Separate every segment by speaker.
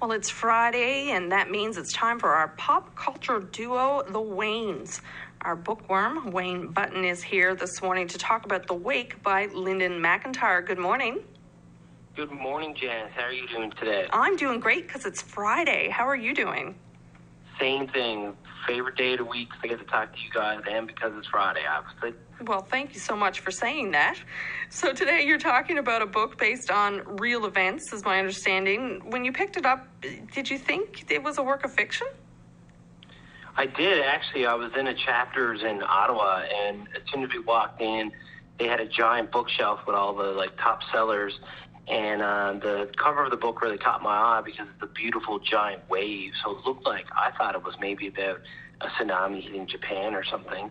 Speaker 1: Well, it's Friday, and that means it's time for our pop culture duo, the Waynes. Our bookworm, Wayne Button, is here this morning to talk about The Wake by Lyndon McIntyre. Good morning.
Speaker 2: Good morning, Janice. How are you doing today?
Speaker 1: I'm doing great because it's Friday. How are you doing?
Speaker 2: Same thing. Favorite day of the week to get to talk to you guys, and because it's Friday, obviously.
Speaker 1: Well, thank you so much for saying that. So today you're talking about a book based on real events, is my understanding. When you picked it up, did you think it was a work of fiction?
Speaker 2: I did, actually. I was in a chapters in Ottawa, and as soon as we walked in, they had a giant bookshelf with all the top sellers, and the cover of the book really caught my eye because it's a beautiful giant wave. So it looked like, I thought it was maybe about a tsunami hitting Japan or something.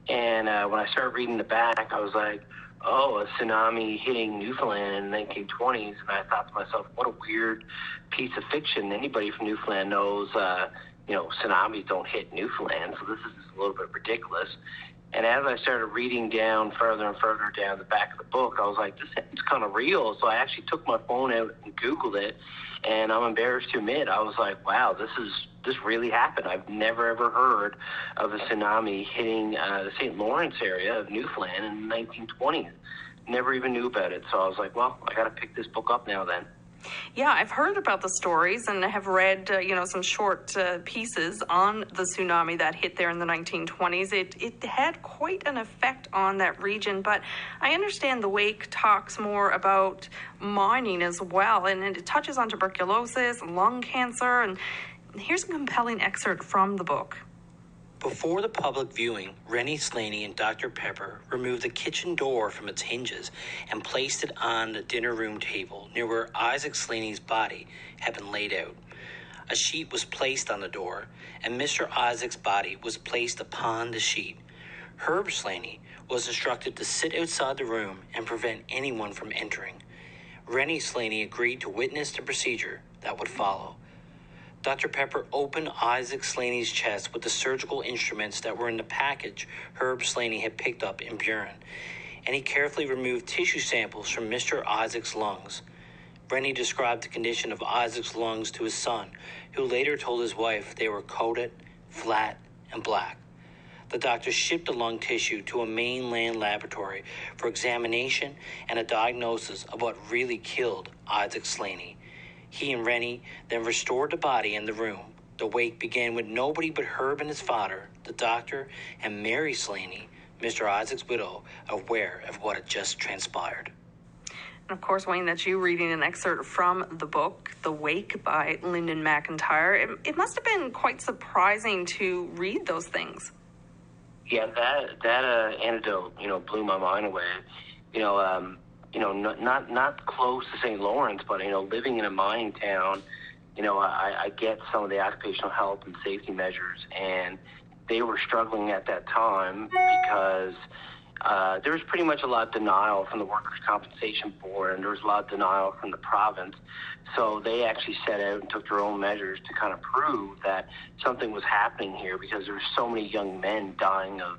Speaker 2: And when I started reading the back, I was like, oh, a tsunami hitting Newfoundland in the 1920s. And I thought to myself, what a weird piece of fiction. Anybody from Newfoundland knows, tsunamis don't hit Newfoundland. So this is just a little bit ridiculous. And as I started reading down further and further down the back of the book, I was like, this is kind of real. So I actually took my phone out and Googled it. And I'm embarrassed to admit, I was like, wow, this really happened. I've never, ever heard of a tsunami hitting the St. Lawrence area of Newfoundland in the 1920s. Never even knew about it. So I was like, well, I got to pick this book up now then.
Speaker 1: Yeah, I've heard about the stories and I have read, some short pieces on the tsunami that hit there in the 1920s. It had quite an effect on that region, but I understand The Wake talks more about mining as well, and it touches on tuberculosis, lung cancer, and here's a compelling excerpt from the book.
Speaker 3: Before the public viewing, Rennie Slaney and Dr. Pepper removed the kitchen door from its hinges and placed it on the dinner room table near where Isaac Slaney's body had been laid out. A sheet was placed on the door, and Mr. Isaac's body was placed upon the sheet. Herb Slaney was instructed to sit outside the room and prevent anyone from entering. Rennie Slaney agreed to witness the procedure that would follow. Dr. Pepper opened Isaac Slaney's chest with the surgical instruments that were in the package Herb Slaney had picked up in Buren, and he carefully removed tissue samples from Mr. Isaac's lungs. Rennie described the condition of Isaac's lungs to his son, who later told his wife they were coated, flat, and black. The doctor shipped the lung tissue to a mainland laboratory for examination and a diagnosis of what really killed Isaac Slaney. He and Rennie then restored the body in the room. The wake began with nobody but Herb and his father, the doctor, and Mary Slaney, Mr. Isaac's widow, aware of what had just transpired.
Speaker 1: And of course, Wayne, that's you reading an excerpt from the book, The Wake by Lyndon McIntyre. It must have been quite surprising to read those things.
Speaker 2: Yeah, that anecdote, blew my mind away. Not close to St. Lawrence, but, living in a mining town, I get some of the occupational health and safety measures, and they were struggling at that time because there was pretty much a lot of denial from the Workers' Compensation Board, and there was a lot of denial from the province. So they actually set out and took their own measures to kind of prove that something was happening here, because there were so many young men dying of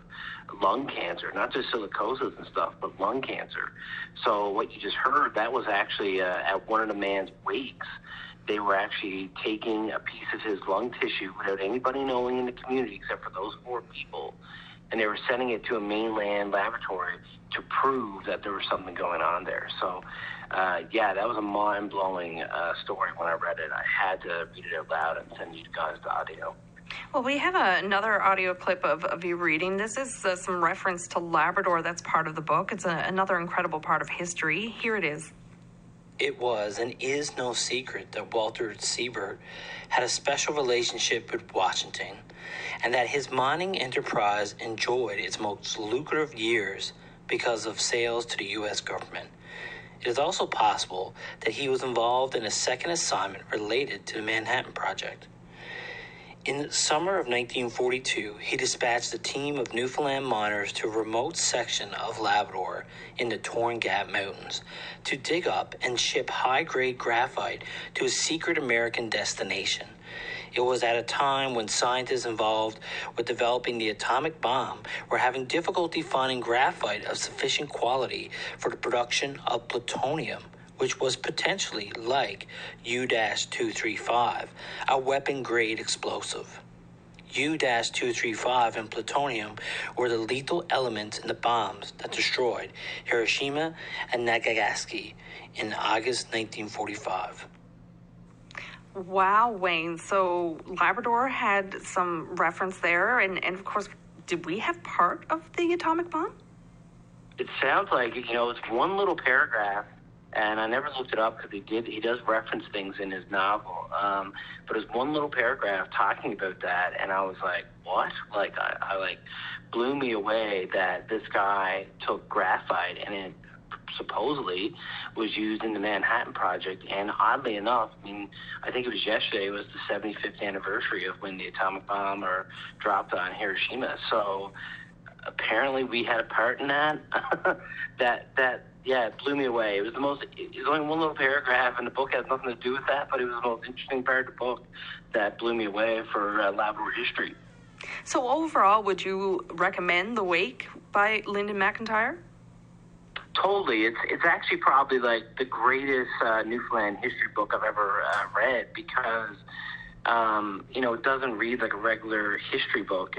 Speaker 2: lung cancer, not just silicosis and stuff, but lung cancer. So what you just heard, that was actually at one of the man's wakes. They were actually taking a piece of his lung tissue without anybody knowing in the community except for those 4 people, and they were sending it to a mainland laboratory to prove that there was something going on there. So, that was a mind-blowing story when I read it. I had to read it out loud and send you guys the audio.
Speaker 1: Well, we have another audio clip of you reading. This is some reference to Labrador that's part of the book. It's another incredible part of history. Here it is.
Speaker 3: It was and is no secret that Walter Siebert had a special relationship with Washington, and that his mining enterprise enjoyed its most lucrative years because of sales to the U.S. government. It is also possible that he was involved in a second assignment related to the Manhattan Project. In the summer of 1942, he dispatched a team of Newfoundland miners to a remote section of Labrador in the Torn Gap Mountains to dig up and ship high-grade graphite to a secret American destination. It was at a time when scientists involved with developing the atomic bomb were having difficulty finding graphite of sufficient quality for the production of plutonium, which was potentially like U-235, a weapon-grade explosive. U-235 and plutonium were the lethal elements in the bombs that destroyed Hiroshima and Nagasaki in August 1945.
Speaker 1: Wow, Wayne. So Labrador had some reference there, and of course, did we have part of the atomic bomb?
Speaker 2: It sounds like, it's one little paragraph, and I never looked it up because he does reference things in his novel. But it's one little paragraph talking about that, and I was like, what? Like, I blew me away that this guy took graphite and it supposedly was used in the Manhattan Project. And oddly enough, I think it was yesterday, was the 75th anniversary of when the atomic bomb dropped on Hiroshima. So apparently we had a part in that. Yeah, it blew me away. It was only one little paragraph, and the book has nothing to do with that, but it was the most interesting part of the book that blew me away for Labrador history.
Speaker 1: So overall, would you recommend The Wake by Lyndon McIntyre?
Speaker 2: Totally. It's actually probably like the greatest Newfoundland history book I've ever read because, it doesn't read like a regular history book.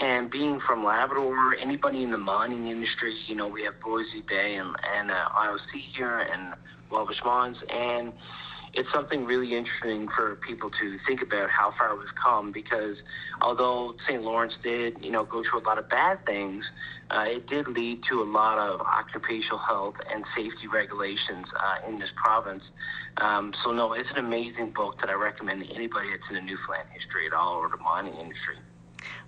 Speaker 2: And being from Labrador, anybody in the mining industry, we have Boise Bay and IOC here and Walvish Mines, and it's something really interesting for people to think about how far we've come because although St. Lawrence did, go through a lot of bad things, it did lead to a lot of occupational health and safety regulations in this province. So no, it's an amazing book that I recommend to anybody that's in the Newfoundland history at all or the mining industry.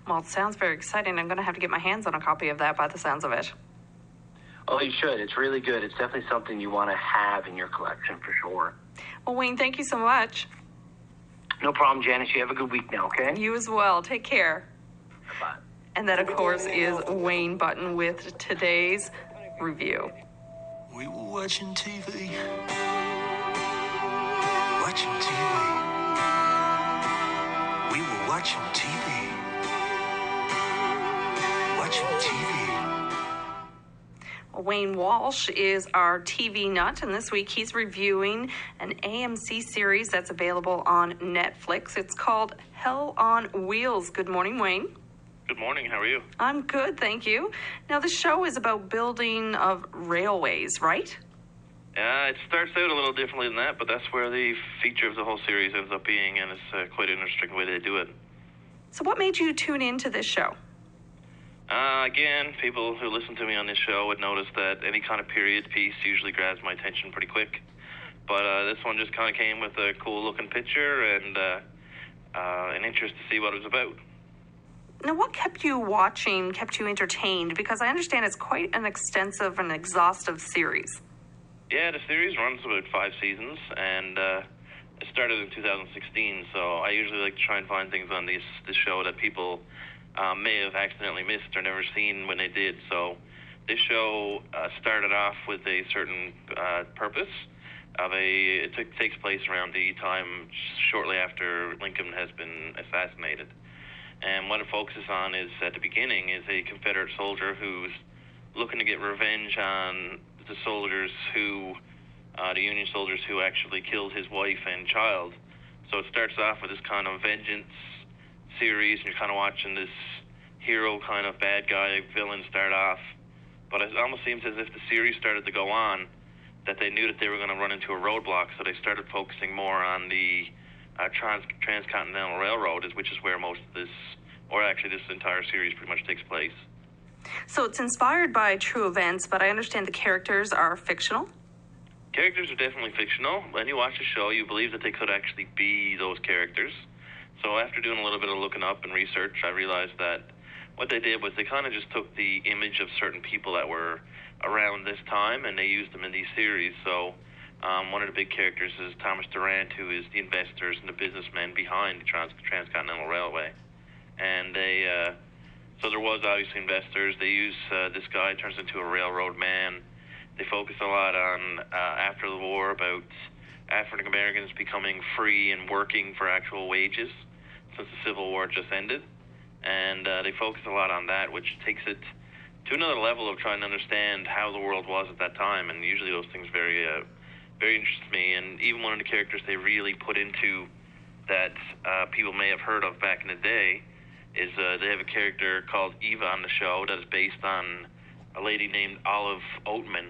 Speaker 1: Well, it sounds very exciting. I'm going to have to get my hands on a copy of that by the sounds of it.
Speaker 2: Oh, you should. It's really good. It's definitely something you want to have in your collection for sure.
Speaker 1: Well, Wayne, thank you so much.
Speaker 2: No problem, Janice. You have a good week now, okay?
Speaker 1: You as well. Take care.
Speaker 2: Bye.
Speaker 1: And that, of course, is Wayne Button with today's review.
Speaker 4: We were watching TV. Watching TV. We were watching TV. Watching TV.
Speaker 1: Wayne Walsh is our TV nut, and this week he's reviewing an AMC series that's available on Netflix. It's called Hell on Wheels. Good morning, Wayne.
Speaker 5: Good morning. How are you?
Speaker 1: I'm good, thank you. Now, the show is about building of railways, right?
Speaker 5: It starts out a little differently than that, but that's where the feature of the whole series ends up being, and it's quite interesting the way they do it.
Speaker 1: So what made you tune into this show?
Speaker 5: Again, people who listen to me on this show would notice that any kind of period piece usually grabs my attention pretty quick. But this one just kind of came with a cool-looking picture and an interest to see what it was about.
Speaker 1: Now, what kept you watching, kept you entertained? Because I understand it's quite an extensive and exhaustive series.
Speaker 5: Yeah, the series runs about 5 seasons, and it started in 2016, so I usually like to try and find things on this show that people may have accidentally missed or never seen when they did. So this show started off with a certain purpose. It takes place around the time shortly after Lincoln has been assassinated. And what it focuses on is, at the beginning, is a Confederate soldier who's looking to get revenge on the soldiers the Union soldiers who actually killed his wife and child. So it starts off with this kind of vengeance series, and you're kind of watching this hero kind of bad guy villain start off. But it almost seems as if the series started to go on, that they knew that they were going to run into a roadblock, so they started focusing more on the Transcontinental Railroad, which is where most of this, or actually this entire series pretty much takes place.
Speaker 1: So it's inspired by true events, but I understand the characters are fictional?
Speaker 5: Characters are definitely fictional. When you watch the show, you believe that they could actually be those characters. So after doing a little bit of looking up and research, I realized that what they did was they kind of just took the image of certain people that were around this time, and they used them in these series. So one of the big characters is Thomas Durant, who is the investors and the businessmen behind the Transcontinental Railway. And so there was obviously investors. They use this guy turns into a railroad man. They focus a lot on, after the war, about African Americans becoming free and working for actual wages since the Civil War just ended. And they focus a lot on that, which takes it to another level of trying to understand how the world was at that time. And usually those things very very interests me. And even one of the characters they really put into that people may have heard of back in the day is they have a character called Eva on the show that is based on a lady named Olive Oatman,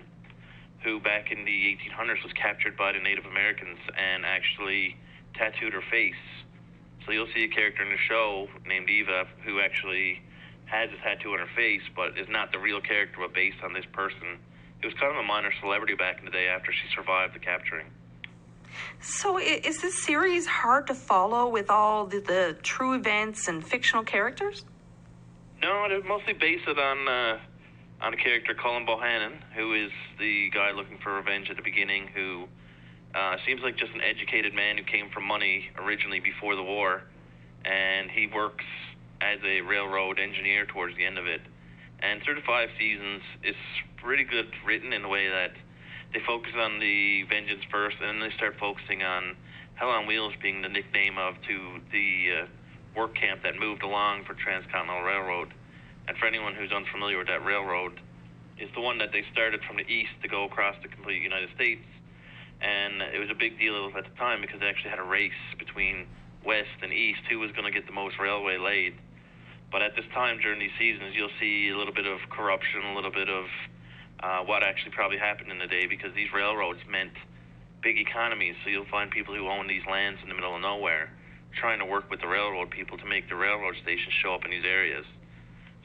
Speaker 5: who back in the 1800s was captured by the Native Americans and actually tattooed her face. So you'll see a character in the show named Eva who actually has a tattoo on her face, but is not the real character, but based on this person. It was kind of a minor celebrity back in the day after she survived the capturing.
Speaker 1: So is this series hard to follow with all the true events and fictional characters?
Speaker 5: No, they're mostly based it on a character, Colin Bohannon, who is the guy looking for revenge at the beginning, who seems like just an educated man who came from money originally before the war, and he works as a railroad engineer towards the end of it. And through the 5 seasons, it's pretty good written in a way that they focus on the vengeance first, and then they start focusing on Hell on Wheels being the nickname to the work camp that moved along for Transcontinental Railroad. And for anyone who's unfamiliar with that railroad, it's the one that they started from the east to go across the complete United States. And it was a big deal at the time because they actually had a race between west and east who was going to get the most railway laid. But at this time during these seasons, you'll see a little bit of corruption, a little bit of what actually probably happened in the day, because these railroads meant big economies. So you'll find people who own these lands in the middle of nowhere trying to work with the railroad people to make the railroad stations show up in these areas.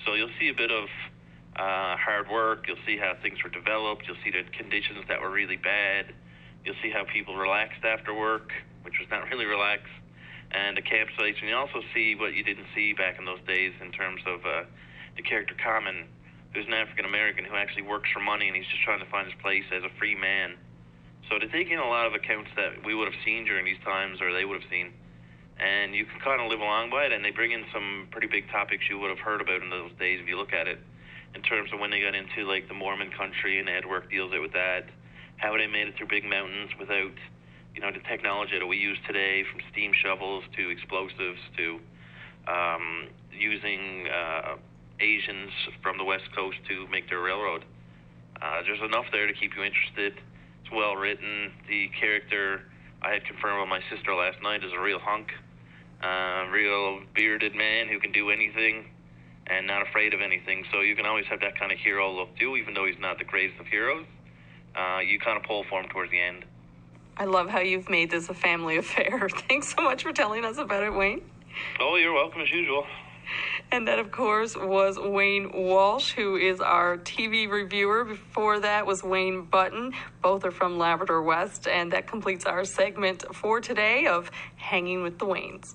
Speaker 5: So you'll see a bit of hard work. You'll see how things were developed. You'll see the conditions that were really bad. You'll see how people relaxed after work, which was not really relaxed, and the campsites. And you also see what you didn't see back in those days in terms of the character Common, who's an African-American who actually works for money, and he's just trying to find his place as a free man. So they take in a lot of accounts that we would have seen during these times, or they would have seen, and you can kind of live along by it, and they bring in some pretty big topics you would have heard about in those days if you look at it, in terms of when they got into, like, the Mormon country, and they had work deals out with that, how they made it through big mountains without, you know, the technology that we use today, from steam shovels to explosives to using Asians from the West Coast to make their railroad. There's enough there to keep you interested. It's well written. The character I had confirmed with my sister last night is a real hunk, real bearded man who can do anything and not afraid of anything. So you can always have that kind of hero look too, even though he's not the greatest of heroes. You kind of pull for him towards the end.
Speaker 1: I love how you've made this a family affair. Thanks so much for telling us about it, Wayne.
Speaker 5: Oh, you're welcome as usual.
Speaker 1: And that, of course, was Wayne Walsh, who is our TV reviewer. Before that was Wayne Button. Both are from Labrador West. And that completes our segment for today of Hanging with the Waynes.